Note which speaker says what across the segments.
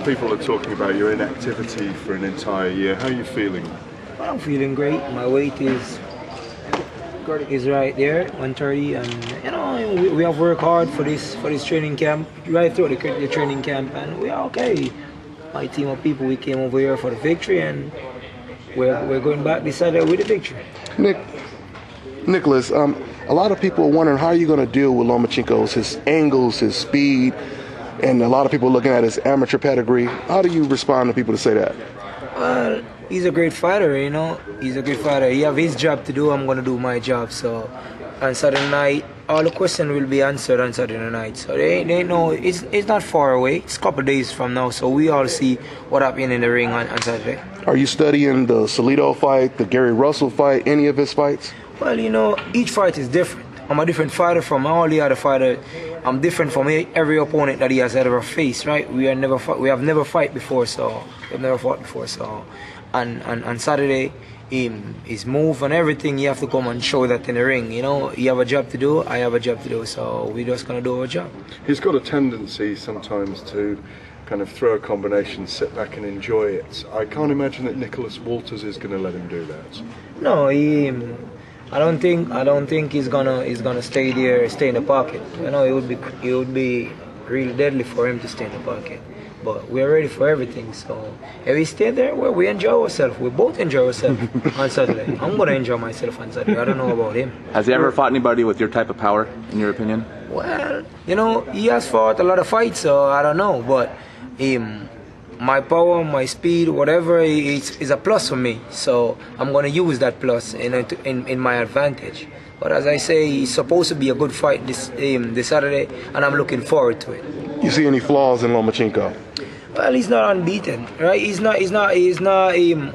Speaker 1: people are talking about your inactivity for an entire year. How are you feeling?
Speaker 2: I'm feeling great. My weight is right there, 130, and you know we have worked hard for this training camp, right through the training camp, and we are okay. My team of people, we came over here for the victory, and we're going back this Saturday with the victory.
Speaker 3: Nicholas, a lot of people are wondering how you're going to deal with Lomachenko's, his angles, his speed, and a lot of people looking at his amateur pedigree. How do you respond to people to say that?
Speaker 2: Well, he's a great fighter, you know. He's a great fighter. He have his job to do. I'm going to do my job. So on Saturday night, all the questions will be answered on Saturday night. So they know it's not far away. It's a couple of days from now. So we all see what happened in the ring on Saturday.
Speaker 3: Are you studying the Salido fight, the Gary Russell fight, any of his fights?
Speaker 2: Well, you know, each fight is different. I'm a different fighter from all the other fighters. I'm different from every opponent that he has ever faced, right? We have never fought before, so on Saturday, his move and everything, you have to come and show that in the ring. You know, you have a job to do, I have a job to do, so we're just gonna do our job.
Speaker 1: He's got a tendency sometimes to kind of throw a combination, sit back and enjoy it. I can't imagine that Nicholas Walters is going to let him do that.
Speaker 2: No, I don't think he's gonna stay there, stay in the pocket. You know, it would be really deadly for him to stay in the pocket. But we're ready for everything. So if we stay there, well, we enjoy ourselves. We both enjoy ourselves on Saturday. I'm gonna enjoy myself on Saturday. I don't know about him.
Speaker 4: Has he ever fought anybody with your type of power, in your opinion?
Speaker 2: Well, you know, he has fought a lot of fights, so I don't know. But my power, my speed, whatever is a plus for me. So I'm gonna use that plus in my advantage. But as I say, it's supposed to be a good fight this Saturday, and I'm looking forward to it.
Speaker 3: You see any flaws in Lomachenko?
Speaker 2: Well, he's not unbeaten, right? He's not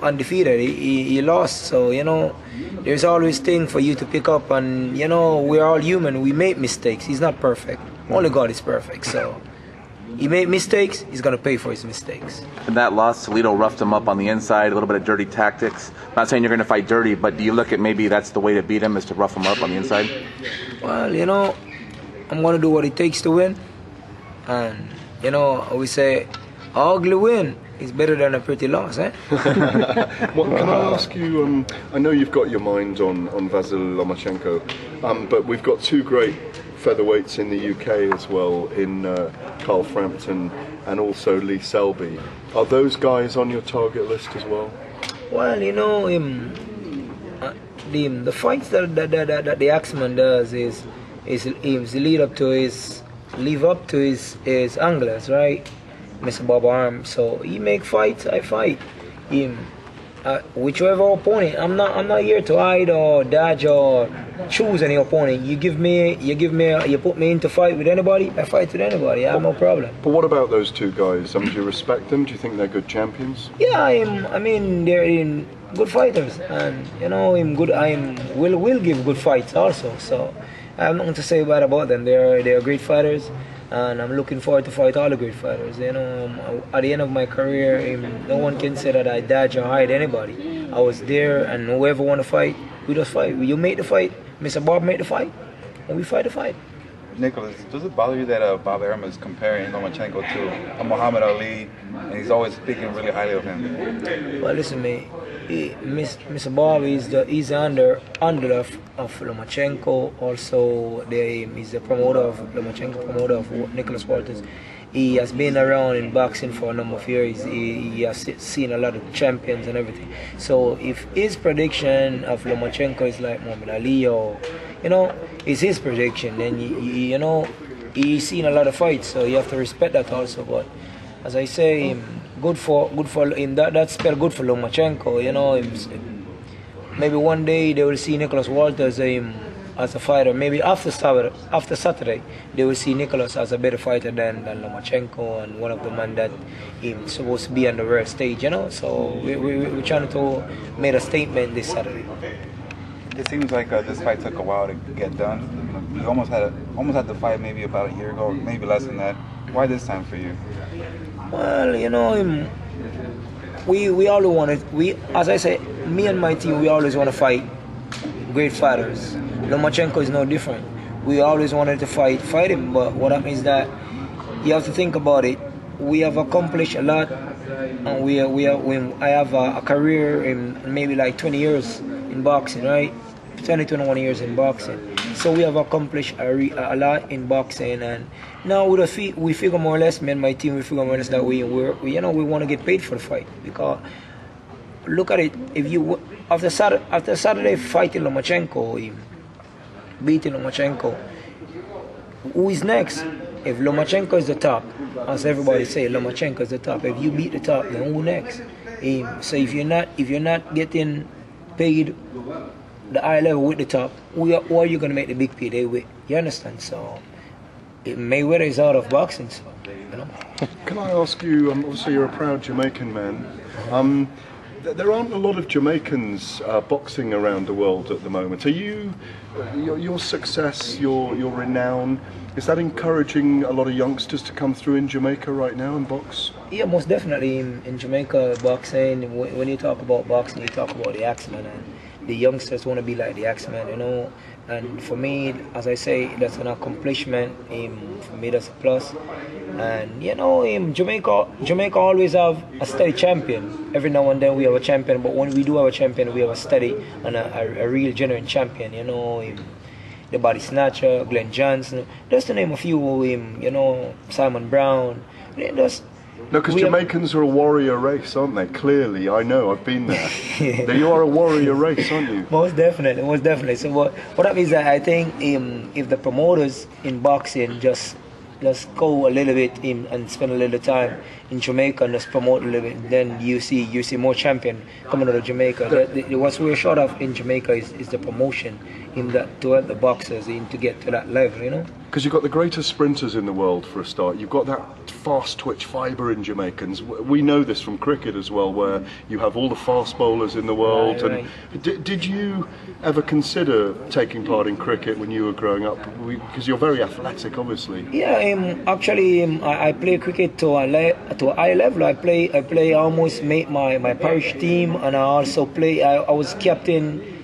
Speaker 2: undefeated. He lost, so you know, there's always things for you to pick up, and you know, we're all human. We make mistakes. He's not perfect. Only God is perfect, so. He made mistakes, he's going to pay for his mistakes.
Speaker 4: In that loss, Salido roughed him up on the inside, a little bit of dirty tactics. I'm not saying you're going to fight dirty, but do you look at maybe that's the way to beat him, is to rough him up on the inside?
Speaker 2: Well, you know, I'm going to do what it takes to win. And, you know, we say, ugly win is better than a pretty loss, eh?
Speaker 1: Well, can I ask you, I know you've got your mind on Vasil Lomachenko, but we've got two great featherweights in the UK as well, in Carl Frampton and also Lee Selby. Are those guys on your target list as well?
Speaker 2: Well, you know, the fights that the Axeman does is live up to his anglers, right? Mr. Bob Arm. So he make fights, I fight him. Whichever opponent, I'm not here to hide or dodge or choose any opponent. You put me into fight with anybody, I fight with anybody. I have no problem.
Speaker 1: But what about those two guys? Do you respect them? Do you think they're good champions?
Speaker 2: Yeah, I mean they're good fighters, and you know will give good fights also. So I have nothing to say bad about them. They're great fighters. And I'm looking forward to fight all the great fighters. You know, at the end of my career, no one can say that I dodge or hide anybody. I was there, and whoever want to fight, we just fight. You make the fight, Mr. Bob make the fight, and we fight the fight.
Speaker 5: Nicholas, does it bother you that Bob Arum is comparing Lomachenko to Muhammad Ali, and he's always speaking really highly of him?
Speaker 2: Well, listen, me, Mr. Bob is the under of Lomachenko. Also, he's the promoter of Lomachenko, promoter of Nicholas Walters. He has been around in boxing for a number of years. He has seen a lot of champions and everything. So if his prediction of Lomachenko is like Muhammad Ali, or you know, it's his prediction, then you know, he's seen a lot of fights, so you have to respect that also. But as I say, good for him. That spell good for Lomachenko. You know, maybe one day they will see Nicholas Walters as a fighter. Maybe after Saturday, they will see Nicholas as a better fighter than Lomachenko, and one of the men that he's supposed to be on the world stage. You know, so we're trying to make a statement this Saturday.
Speaker 5: It seems like this fight took a while to get done. You almost had the fight maybe about a year ago, or maybe less than that. Why this time for you?
Speaker 2: Well, you know, we always wanted. As I say, me and my team, we always want to fight great fighters. Lomachenko is no different. We always wanted to fight him, but what happens is that you have to think about it. we have accomplished a lot, and I have a career in maybe like 20 years in boxing, right? 21 years in boxing. So we have accomplished a lot in boxing, and now we figure more or less, me and my team, we figure more or less that we want to get paid for the fight, because look at it, if you after Saturday fighting Lomachenko, beating Lomachenko, who is next? If Lomachenko is the top, as everybody say, Lomachenko is the top. If you beat the top, then who next? So if you're not getting paid the high level with the top, who are you gonna make the big payday with? You understand? So Mayweather is out of boxing, so you know.
Speaker 1: Can I ask you? Obviously, you're a proud Jamaican man. There aren't a lot of Jamaicans boxing around the world at the moment. Are your success, your renown, is that encouraging a lot of youngsters to come through in Jamaica right now and box?
Speaker 2: Yeah, most definitely in Jamaica, boxing. When you talk about boxing, you talk about the Axeman, and the youngsters want to be like the Axeman, you know. And for me, as I say, that's an accomplishment. For me, that's a plus. And you know, Jamaica always have a steady champion. Every now and then we have a champion, but when we do have a champion, we have a steady and a real genuine champion. You know, the body snatcher, Glenn Johnson, just to name a few. You know, Simon Brown.
Speaker 1: No, because Jamaicans are a warrior race, aren't they? Clearly, I know, I've been there. You are a warrior race, aren't you?
Speaker 2: Most definitely. So what that means, that I think if the promoters in boxing just go a little bit and spend a little time in Jamaica and just promote a little bit, then you see more champion coming out of Jamaica. What we're short of in Jamaica is the promotion to help the boxers to get to that level, you know.
Speaker 1: Because you've got the greatest sprinters in the world for a start. You've got that fast twitch fibre in Jamaicans. We know this from cricket as well, where you have all the fast bowlers in the world.
Speaker 2: Right.
Speaker 1: And did you ever consider taking part in cricket when you were growing up? Because you're very athletic, obviously.
Speaker 2: Yeah, actually, I play cricket to a high level. I play almost made my parish team, and I also play. I was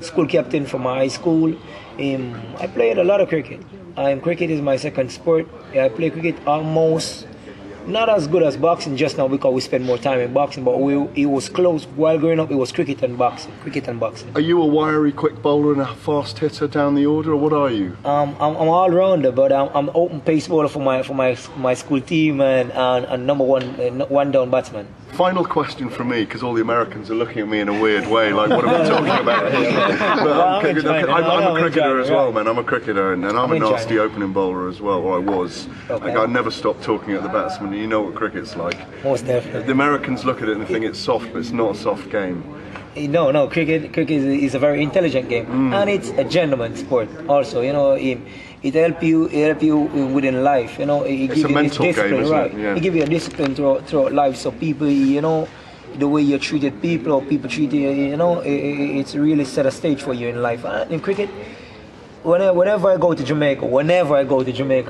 Speaker 2: school captain for my high school. I played a lot of cricket. Cricket is my second sport. I play cricket almost not as good as boxing just now because we spend more time in boxing, but it was close. While growing up, it was cricket and boxing.
Speaker 1: Are you a wiry, quick bowler and a fast hitter down the order, or what are you?
Speaker 2: I'm all rounder, but I'm open pace bowler for my school team and number one down batsman.
Speaker 1: Final question from me, because all the Americans are looking at me in a weird way, like, what are we talking about here? But, I'm a cricketer as well, man. I'm a cricketer, and I'm a nasty opening bowler as well, or I was.
Speaker 2: Okay.
Speaker 1: Like, I never stopped talking at the batsman, and you know what cricket's like.
Speaker 2: Most definitely.
Speaker 1: The Americans look at it and think it's soft, but it's not a soft game.
Speaker 2: No, cricket is a very intelligent game, and it's a gentleman sport also, you know. It help you within life, you know. It
Speaker 1: It's a mental
Speaker 2: discipline,
Speaker 1: game, isn't
Speaker 2: right?
Speaker 1: it? Yeah.
Speaker 2: It give you a discipline throughout life, so people, you know, the way you treated people or people treat you, you know, it's really set a stage for you in life. In cricket, whenever I go to Jamaica,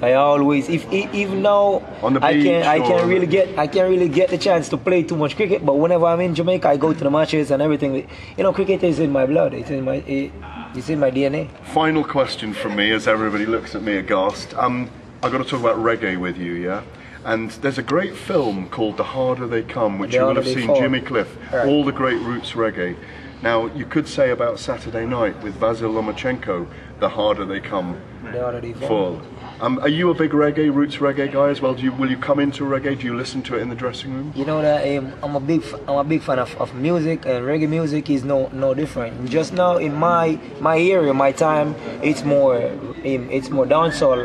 Speaker 2: I always, even now,
Speaker 1: on the
Speaker 2: I
Speaker 1: beach,
Speaker 2: can't really get the chance to play too much cricket. But whenever I'm in Jamaica, I go to the matches and everything. You know, cricket is in my blood. It's in my DNA.
Speaker 1: Final question from me, as everybody looks at me aghast. I've got to talk about reggae with you, yeah? And there's a great film called The Harder They Come, which you will have seen, Jimmy Cliff,
Speaker 2: right.
Speaker 1: All the Great Roots Reggae. Now, you could say about Saturday night with Vasil Lomachenko, The Harder They Come.
Speaker 2: The Harder They Come.
Speaker 1: Full. Are you a big roots reggae guy as well? Will you come into reggae? Do you listen to it in the dressing room?
Speaker 2: You know that I'm a big fan of music, and reggae music is no different. Just now in my area, my time, it's more dancehall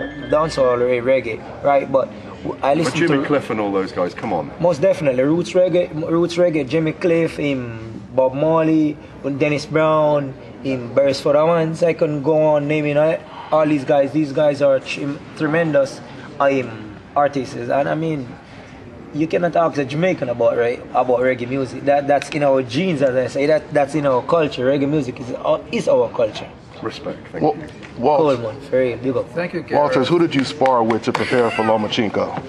Speaker 2: reggae, right? But I listen to
Speaker 1: Jimmy Cliff and all those guys. Come on.
Speaker 2: Most definitely roots reggae. Jimmy Cliff, Bob Marley, Dennis Brown, Beresford Owens. I can go on naming all these guys. These guys are tremendous artists, and I mean, you cannot ask a Jamaican about reggae music. That's in our genes, as I say. That's in our culture. Reggae music is our culture.
Speaker 1: Respect. Thank you.
Speaker 2: Coleman, very big up.
Speaker 6: Thank you, Gary.
Speaker 3: Walters, who did you spar with to prepare for Lomachenko?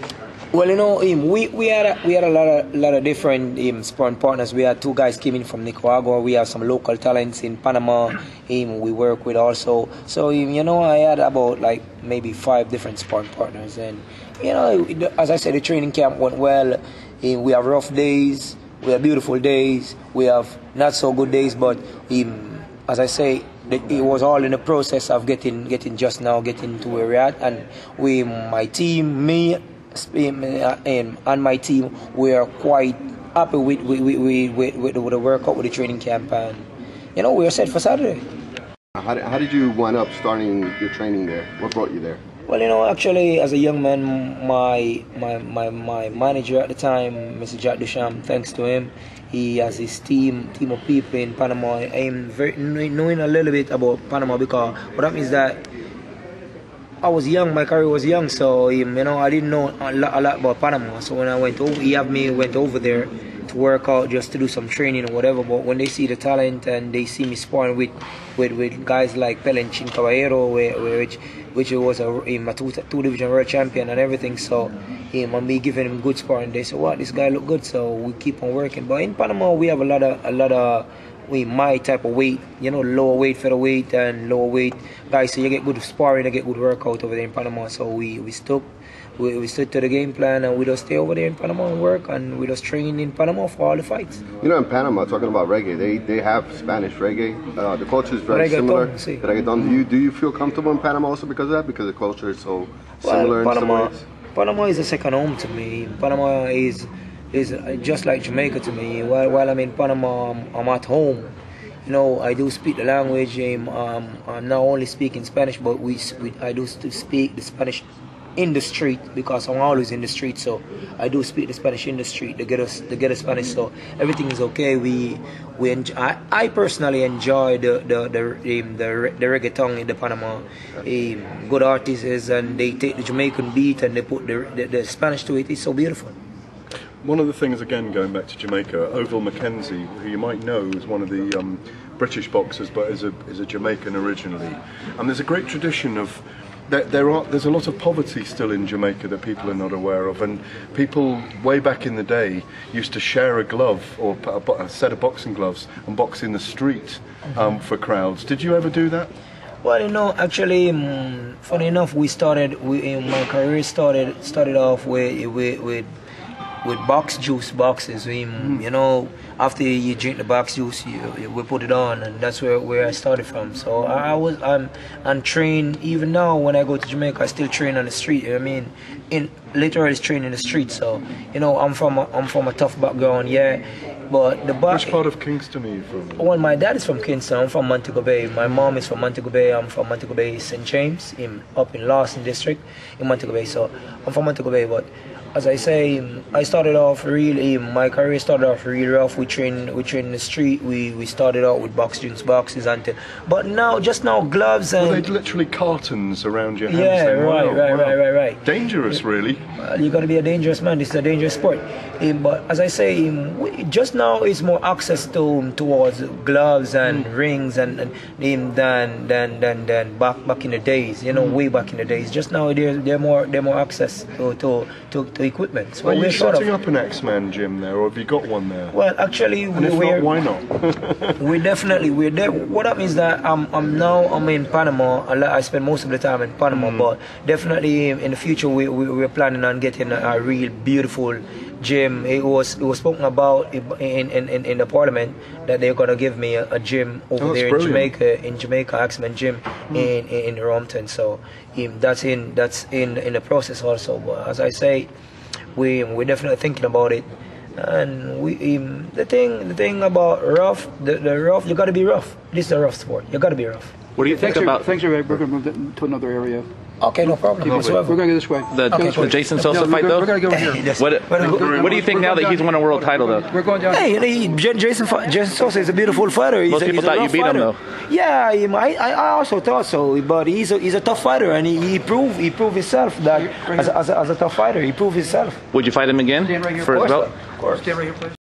Speaker 2: Well, you know, we had a lot of different sparring partners. We had two guys came in from Nicaragua. We have some local talents in Panama. We work with also. So you know, I had about like maybe 5 different sparring partners, and you know, as I said, the training camp went well. We have rough days, we have beautiful days, we have not so good days, but as I say, it was all in the process of getting to where we're at, and my team, me. And my team, we are quite happy with the workout, with the training camp, and you know, we are set for Saturday.
Speaker 6: How did you wind up starting your training there? What brought you there?
Speaker 2: Well, you know, actually, as a young man, my manager at the time, Mr. Jack Duchamp, thanks to him, he has his team of people in Panama. I'm knowing a little bit about Panama, because what that means that I was young, my career was young, so you know, I didn't know a lot about Panama. So when I went over, went over there to work out, just to do some training or whatever. But when they see the talent and they see me sparring with guys like Pelenchín Caballero, which was a two division world champion and everything, so and me giving him good sparring, they said, "Wow, this guy look good." So we keep on working. But in Panama, we have a lot of my type of weight, you know, lower weight, featherweight, and lower weight guys. So you get good sparring, you get good workout over there in Panama. So we stood to the game plan, and we just stay over there in Panama and work, and we just train in Panama for all the fights.
Speaker 6: You know, in Panama, talking about reggae, they have Spanish reggae. The culture is very similar. Reggaeton. Do you feel comfortable in Panama also because of that? Because the culture is so similar in some ways?
Speaker 2: Panama is a second home to me. Panama is just like Jamaica to me. While I'm in Panama, I'm at home. You know, I do speak the language. I'm not only speaking Spanish, but I do speak the Spanish in the street, because I'm always in the street. So I do speak the Spanish in the street. They get us Spanish. So everything is okay. I personally enjoy the reggaeton in the Panama. Good artists, and they take the Jamaican beat and they put the Spanish to it. It's so beautiful.
Speaker 1: One of the things, again, going back to Jamaica, Oval Mackenzie, who you might know is one of the British boxers, but is a Jamaican originally. And there's a great tradition of there's a lot of poverty still in Jamaica that people are not aware of, and people way back in the day used to share a glove or a set of boxing gloves and box in the street for crowds. Did you ever do that?
Speaker 2: Well, you know, actually, funny enough, my career started off with box juice boxes. You know, after you drink the box juice, we put it on, and that's where I started from. So I'm trained. Even now, when I go to Jamaica, I still train on the street. I mean, literally train in the street. So you know, I'm from a tough background, yeah. But
Speaker 1: which part of Kingston are you from?
Speaker 2: Well, my dad is from Kingston. I'm from Montego Bay. My mom is from Montego Bay. I'm from Montego Bay, St. James, up in Lawson District, in Montego Bay. So I'm from Montego Bay, but as I say, I started off my career started off really rough. We train in the street. We started out with boxes, but just now gloves and.
Speaker 1: Well, they literally cartons around your hands.
Speaker 2: Yeah, right.
Speaker 1: Dangerous, really.
Speaker 2: Well, you got to be a dangerous man. This is a dangerous sport. But as I say, just now it's more access towards gloves and rings and than back in the days. You know, way back in the days. Just now they're more access to equipment. So
Speaker 1: are you setting up an X-Man gym there, or have you got one there?
Speaker 2: Well, actually,
Speaker 1: why not?
Speaker 2: we're there. What that means that I'm in Panama. I spend most of the time in Panama, but definitely in the future we're planning on getting a real beautiful gym. It was spoken about in the parliament that they're gonna give me a gym over there in Jamaica, X-Men gym in Rompton. So that's in the process also. But as I say, we're definitely thinking about it. And the thing about rough, the rough, you gotta be rough. This is a rough sport. You gotta be rough.
Speaker 4: What do you think about?
Speaker 7: Thanks, we're going to move to another area.
Speaker 2: Okay, no problem.
Speaker 7: We're going to go this way.
Speaker 4: The Jason Sosa fight, though?
Speaker 7: We're going to go here.
Speaker 4: What do you think now that he's won a world title, though?
Speaker 7: We're going down.
Speaker 2: Hey, Jason Sosa is a beautiful fighter.
Speaker 4: Most people thought you beat him, though.
Speaker 2: Yeah, I also thought so. But he's a tough fighter, and he proved himself that as a tough fighter. He proved himself.
Speaker 4: Would you fight him again?
Speaker 7: Stand right here.
Speaker 4: For his belt?
Speaker 2: Of course.
Speaker 7: Stand right here, please.